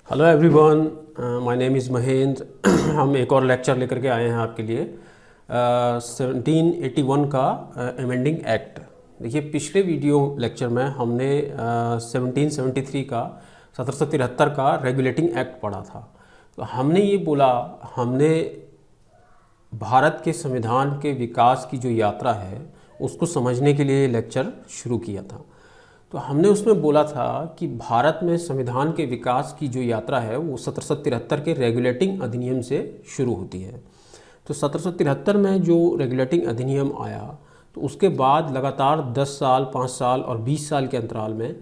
Hello everyone, my name is Mahendra. हम एक और लेक्चर लेकर के आए हैं आपके लिए 1781 का अमेंडिंग एक्ट। देखिए, पिछले वीडियो लेक्चर में हमने 1773 का 1773 का रेगुलेटिंग एक्ट पढ़ा था। तो हमने ये बोला, हमने भारत के संविधान के विकास की जो यात्रा है उसको समझने के लिए लेक्चर शुरू किया था। तो हमने उसमें बोला था कि भारत में संविधान के विकास की जो यात्रा है वो 1773 के रेगुलेटिंग अधिनियम से शुरू होती है। तो 1773 में जो रेगुलेटिंग अधिनियम आया तो उसके बाद लगातार 10 साल, 5 साल और 20 साल के अंतराल में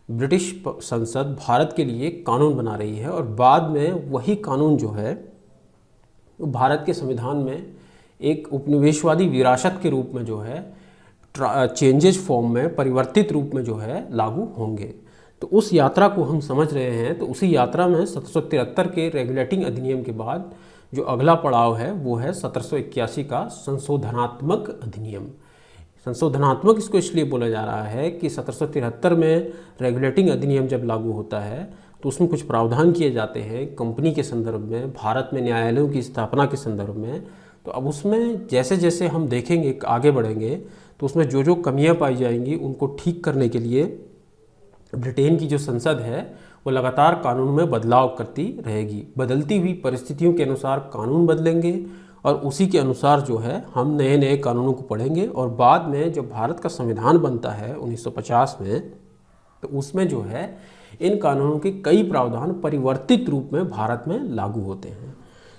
ब्रिटिश संसद भारत के लिए कानून बना रही है और बाद में वही कानून जो है भारत के संविधान में एक उपनिवेशवादी विरासत के रूप में जो है चेंजेस फॉर्म में, परिवर्तित रूप में जो है लागू होंगे। तो उस यात्रा को हम समझ रहे हैं। तो उसी यात्रा में 1773 के रेगुलेटिंग अधिनियम के बाद जो अगला पड़ाव है वो है 1781 का संशोधनात्मक अधिनियम। संशोधनात्मक इसको इसलिए बोला जा रहा है कि 1773 में रेगुलेटिंग अधिनियम जब लागू होता है तो उसमें कुछ प्रावधान किए जाते हैं कंपनी के संदर्भ में, भारत में न्यायालयों की स्थापना के संदर्भ में। तो अब उसमें जैसे जैसे हम देखेंगे, आगे बढ़ेंगे, तो उसमें जो जो कमियां पाई जाएंगी उनको ठीक करने के लिए ब्रिटेन की जो संसद है वो लगातार कानून में बदलाव करती रहेगी। बदलती हुई परिस्थितियों के अनुसार कानून बदलेंगे और उसी के अनुसार जो है हम नए नए कानूनों को पढ़ेंगे। और बाद में जब भारत का संविधान बनता है 1950 में, तो उसमें जो है इन कानूनों के कई प्रावधान परिवर्तित रूप में भारत में लागू होते हैं।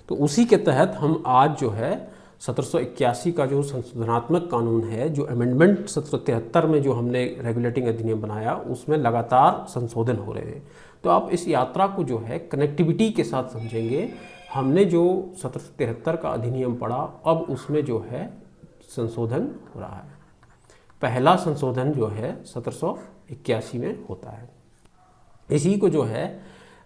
तो उसी के तहत हम आज जो है 1781 का जो संशोधनात्मक कानून है, जो अमेंडमेंट 1773 में जो हमने रेगुलेटिंग अधिनियम बनाया, उसमें लगातार संशोधन हो रहे हैं। तो आप इस यात्रा को जो है कनेक्टिविटी के साथ समझेंगे। हमने जो 1773 का अधिनियम पढ़ा, अब उसमें जो है संशोधन हो रहा है। पहला संशोधन जो है 1781 में होता है। इसी को जो है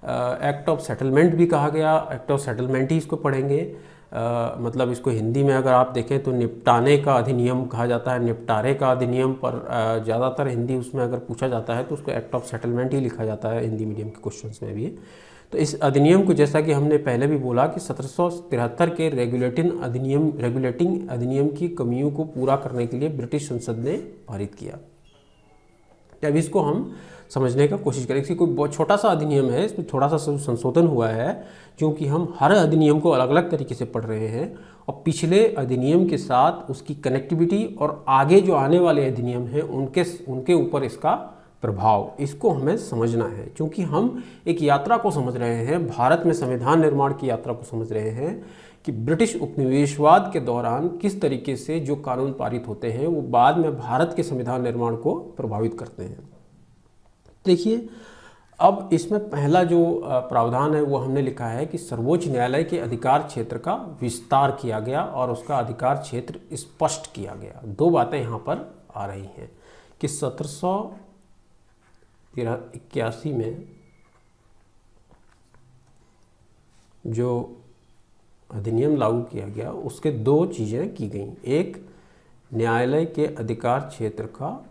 एक्ट ऑफ सेटलमेंट भी कहा गया। एक्ट ऑफ सेटलमेंट ही इसको पढ़ेंगे। मतलब इसको हिंदी में अगर आप देखें तो निपटाने का अधिनियम कहा जाता है, निपटारे का अधिनियम, पर ज़्यादातर हिंदी उसमें अगर पूछा जाता है तो उसको एक्ट ऑफ सेटलमेंट ही लिखा जाता है हिंदी मीडियम के क्वेश्चंस में भी। तो इस अधिनियम को, जैसा कि हमने पहले भी बोला, कि 1773 के रेगुलेटिंग अधिनियम की कमियों को पूरा करने के लिए ब्रिटिश संसद ने पारित किया। अब इसको हम समझने का कोशिश करें। इसकी कोई बहुत छोटा सा अधिनियम है, इसमें थोड़ा सा संशोधन हुआ है क्योंकि हम हर अधिनियम को अलग अलग तरीके से पढ़ रहे हैं और पिछले अधिनियम के साथ उसकी कनेक्टिविटी और आगे जो आने वाले अधिनियम हैं उनके ऊपर इसका प्रभाव, इसको हमें समझना है। क्योंकि हम एक यात्रा को समझ रहे हैं, भारत में संविधान निर्माण की यात्रा को समझ रहे हैं कि ब्रिटिश उपनिवेशवाद के दौरान किस तरीके से जो कानून पारित होते हैं वो बाद में भारत के संविधान निर्माण को प्रभावित करते हैं। देखिए, अब इसमें पहला जो प्रावधान है वो हमने लिखा है कि सर्वोच्च न्यायालय के अधिकार क्षेत्र का विस्तार किया गया और उसका अधिकार क्षेत्र स्पष्ट किया गया। दो बातें यहाँ पर आ रही हैं कि 1781 में जो अधिनियम लागू किया गया उसके दो चीज़ें की गई। एक, न्यायालय के अधिकार क्षेत्र का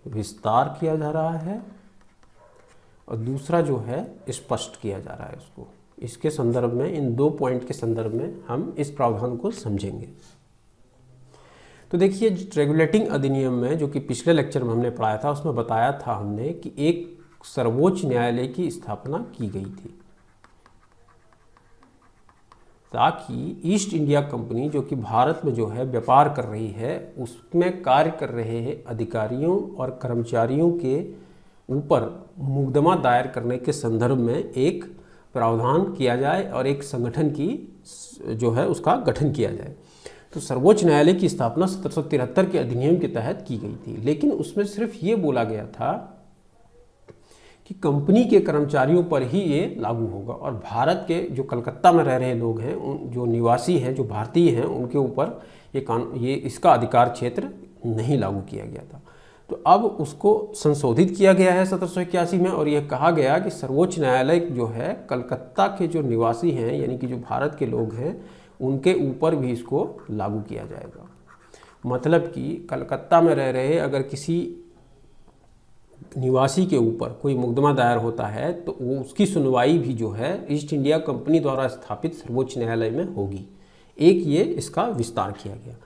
विस्तार किया जा रहा है और दूसरा जो है स्पष्ट किया जा रहा है उसको। इसके संदर्भ में, इन दो पॉइंट के संदर्भ में हम इस प्रावधान को समझेंगे। तो देखिए, रेगुलेटिंग अधिनियम में, जो कि पिछले लेक्चर में हमने पढ़ाया था, उसमें बताया था हमने कि एक सर्वोच्च न्यायालय की स्थापना की गई थी ताकि ईस्ट इंडिया कंपनी, जो कि भारत में जो है व्यापार कर रही है, उसमें कार्य कर रहे हैं अधिकारियों और कर्मचारियों के ऊपर मुकदमा दायर करने के संदर्भ में एक प्रावधान किया जाए और एक संगठन की जो है उसका गठन किया जाए। तो सर्वोच्च न्यायालय की स्थापना 1773 के अधिनियम के तहत की गई थी, लेकिन उसमें सिर्फ ये बोला गया था कि कंपनी के कर्मचारियों पर ही ये लागू होगा और भारत के जो कलकत्ता में रह रहे लोग हैं, जो निवासी हैं, जो भारतीय हैं, उनके ऊपर ये इसका अधिकार क्षेत्र नहीं लागू किया गया था। तो अब उसको संशोधित किया गया है 1781 में और यह कहा गया कि सर्वोच्च न्यायालय जो है कलकत्ता के जो निवासी हैं, यानी कि जो भारत के लोग हैं, उनके ऊपर भी इसको लागू किया जाएगा। मतलब कि कलकत्ता में रह रहे अगर किसी निवासी के ऊपर कोई मुकदमा दायर होता है तो वो उसकी सुनवाई भी जो है ईस्ट इंडिया कंपनी द्वारा स्थापित सर्वोच्च न्यायालय में होगी। एक ये इसका विस्तार किया गया।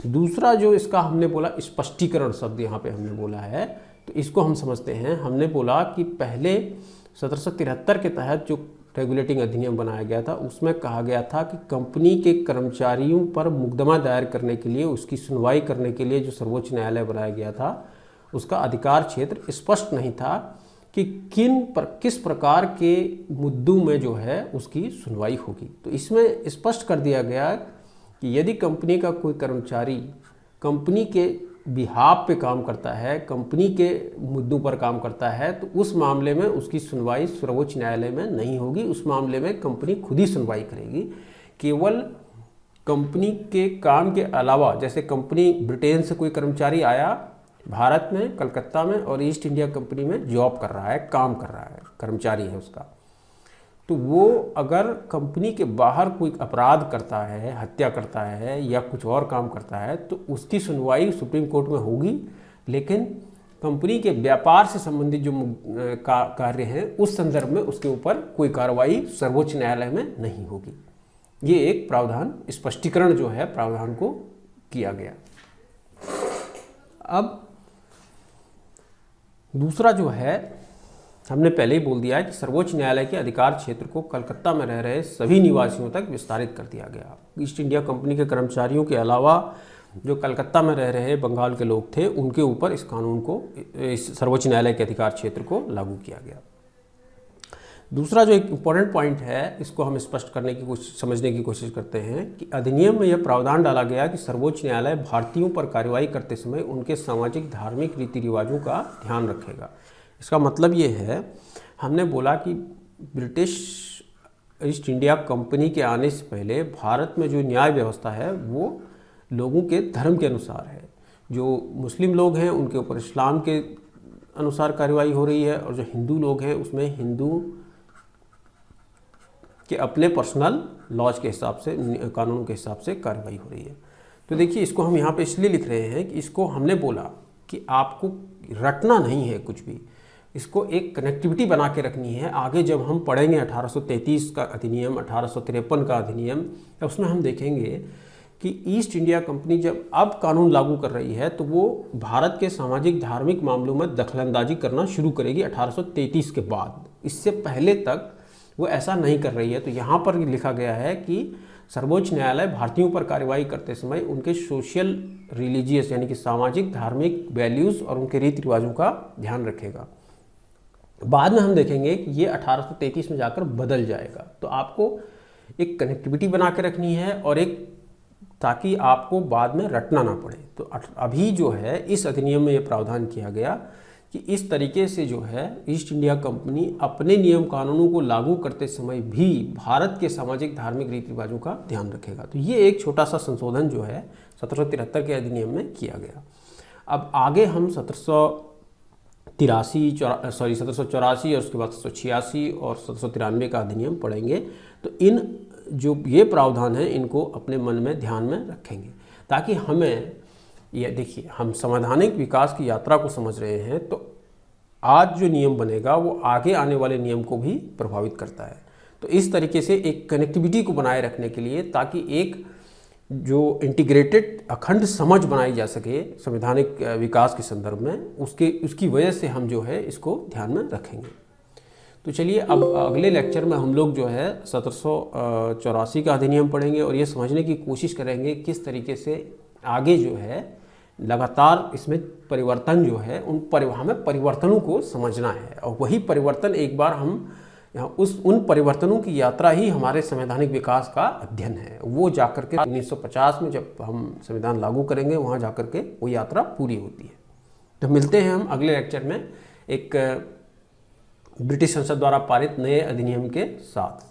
दूसरा जो इसका हमने बोला स्पष्टीकरण शब्द यहाँ पे हमने बोला है, तो इसको हम समझते हैं। हमने बोला कि पहले 1773 के तहत जो रेगुलेटिंग अधिनियम बनाया गया था उसमें कहा गया था कि कंपनी के कर्मचारियों पर मुकदमा दायर करने के लिए, उसकी सुनवाई करने के लिए जो सर्वोच्च न्यायालय बनाया गया था उसका अधिकार क्षेत्र स्पष्ट नहीं था कि किस प्रकार के मुद्दों में जो है उसकी सुनवाई होगी। तो इसमें स्पष्ट कर दिया गया कि यदि कंपनी का कोई कर्मचारी कंपनी के बिहाफ पे काम करता है, कंपनी के मुद्दों पर काम करता है, तो उस मामले में उसकी सुनवाई सर्वोच्च न्यायालय में नहीं होगी। उस मामले में कंपनी खुद ही सुनवाई करेगी। केवल कंपनी के काम के अलावा, जैसे कंपनी ब्रिटेन से कोई कर्मचारी आया भारत में, कलकत्ता में, और ईस्ट इंडिया कंपनी में जॉब कर रहा है, काम कर रहा है, कर्मचारी है उसका, तो वो अगर कंपनी के बाहर कोई अपराध करता है, हत्या करता है या कुछ और काम करता है तो उसकी सुनवाई सुप्रीम कोर्ट में होगी। लेकिन कंपनी के व्यापार से संबंधित जो कार्य हैं उस संदर्भ में उसके ऊपर कोई कार्रवाई सर्वोच्च न्यायालय में नहीं होगी। ये एक प्रावधान, स्पष्टीकरण जो है प्रावधान को किया गया। अब दूसरा जो है, हमने पहले ही बोल दिया है कि सर्वोच्च न्यायालय के अधिकार क्षेत्र को कलकत्ता में रह रहे सभी निवासियों तक विस्तारित कर दिया गया। ईस्ट इंडिया कंपनी के कर्मचारियों के अलावा जो कलकत्ता में रह रहे बंगाल के लोग थे उनके ऊपर इस कानून को, इस सर्वोच्च न्यायालय के अधिकार क्षेत्र को लागू किया गया। दूसरा जो एक इम्पॉर्टेंट पॉइंट है, इसको हम स्पष्ट करने की समझने की कोशिश करते हैं कि अधिनियम में यह प्रावधान डाला गया कि सर्वोच्च न्यायालय भारतीयों पर कार्रवाई करते समय उनके सामाजिक धार्मिक रीति रिवाजों का ध्यान रखेगा। इसका मतलब ये है, हमने बोला कि ब्रिटिश ईस्ट इंडिया कंपनी के आने से पहले भारत में जो न्याय व्यवस्था है वो लोगों के धर्म के अनुसार है। जो मुस्लिम लोग हैं उनके ऊपर इस्लाम के अनुसार कार्रवाई हो रही है, और जो हिंदू लोग हैं उसमें हिंदू के अपने पर्सनल लॉज के हिसाब से, कानून के हिसाब से कार्रवाई हो रही है। तो देखिए, इसको हम यहाँ पे इसलिए लिख रहे हैं कि इसको हमने बोला कि आपको रटना नहीं है कुछ भी, इसको एक कनेक्टिविटी बना के रखनी है। आगे जब हम पढ़ेंगे 1833 का अधिनियम, 1853 का अधिनियम, तब उसमें हम देखेंगे कि ईस्ट इंडिया कंपनी जब अब कानून लागू कर रही है तो वो भारत के सामाजिक धार्मिक मामलों में दखलंदाजी करना शुरू करेगी 1833 के बाद। इससे पहले तक वो ऐसा नहीं कर रही है। तो यहाँ पर लिखा गया है कि सर्वोच्च न्यायालय भारतीयों पर कार्रवाई करते समय उनके सोशल रिलीजियस यानी कि सामाजिक धार्मिक वैल्यूज़ और उनके रीति रिवाजों का ध्यान रखेगा। बाद में हम देखेंगे कि ये 1833 में जाकर बदल जाएगा। तो आपको एक कनेक्टिविटी बना के रखनी है, और एक ताकि आपको बाद में रटना ना पड़े। तो अभी जो है इस अधिनियम में ये प्रावधान किया गया कि इस तरीके से जो है ईस्ट इंडिया कंपनी अपने नियम कानूनों को लागू करते समय भी भारत के सामाजिक धार्मिक रीति रिवाजों का ध्यान रखेगा। तो ये एक छोटा सा संशोधन जो है 1773 के अधिनियम में किया गया। अब आगे हम 1784 और उसके बाद 1786 और 1793 का अधिनियम पढ़ेंगे। तो इन जो ये प्रावधान है इनको अपने मन में ध्यान में रखेंगे, ताकि हमें ये देखिए, हम संवैधानिक विकास की यात्रा को समझ रहे हैं, तो आज जो नियम बनेगा वो आगे आने वाले नियम को भी प्रभावित करता है। तो इस तरीके से एक कनेक्टिविटी को बनाए रखने के लिए, ताकि एक जो इंटीग्रेटेड अखंड समझ बनाई जा सके संवैधानिक विकास के संदर्भ में, उसकी वजह से हम जो है इसको ध्यान में रखेंगे। तो चलिए, अब अगले लेक्चर में हम लोग जो है 1784 का अधिनियम पढ़ेंगे और ये समझने की कोशिश करेंगे किस तरीके से आगे जो है लगातार इसमें परिवर्तन जो है हमें परिवर्तनों को समझना है, और वही परिवर्तन एक बार हम उन परिवर्तनों की यात्रा ही हमारे संवैधानिक विकास का अध्ययन है। वो जाकर के 1950 में जब हम संविधान लागू करेंगे वहाँ जाकर के वो यात्रा पूरी होती है। तो मिलते हैं हम अगले लेक्चर में एक ब्रिटिश संसद द्वारा पारित नए अधिनियम के साथ।